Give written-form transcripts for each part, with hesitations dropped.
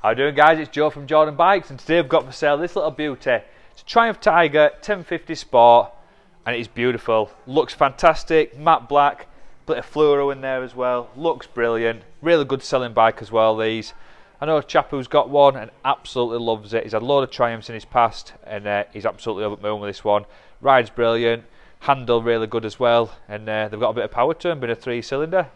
How you doing, guys? It's Joe from Jordan Bikes, and today I've got for sale this little beauty. It's a Triumph Tiger 1050 Sport, and it is beautiful. Looks fantastic, matte black, bit of fluoro in there as well. Looks brilliant. Really good selling bike as well, these. I know a chap who's got one and absolutely loves it. He's had a load of Triumphs in his past, and he's absolutely over the moon with this one. Rides brilliant, handle really good as well, and they've got a bit of power to them, being a 3-cylinder.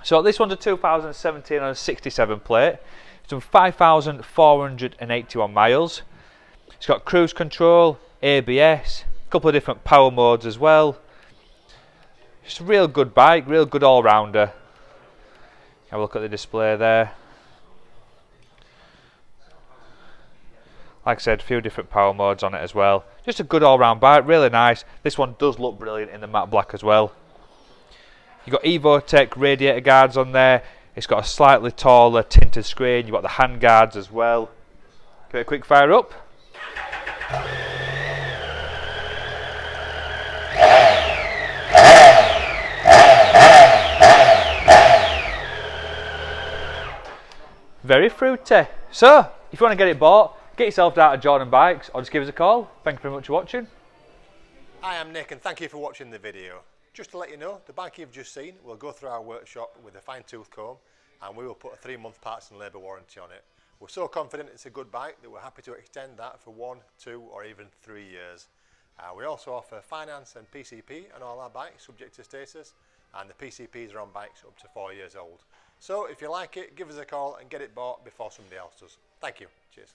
So this one's a 2017 on a 67 plate. It's done 5,481 miles. It's got cruise control, ABS, a couple of different power modes as well. Just a real good bike, real good all-rounder. Have a look at the display there. Like I said, a few different power modes on it as well. Just a good all-round bike, really nice. This one does look brilliant in the matte black as well. You've got EvoTech radiator guards on there. It's got a slightly taller tinted screen. You've got the hand guards as well. Give it a quick fire up. Very fruity. So, if you want to get it bought, get yourself down to Jordan Bikes or just give us a call. Thank you very much for watching. Hi, I'm Nick and thank you for watching the video. Just to let you know, the bike you've just seen will go through our workshop with a fine-tooth comb, and we will put a 3-month parts and labour warranty on it. We're so confident it's a good bike that we're happy to extend that for 1, 2 or even 3 years. We also offer finance and PCP on all our bikes subject to status, and the PCPs are on bikes up to 4 years old. So if you like it, give us a call and get it bought before somebody else does. Thank you. Cheers.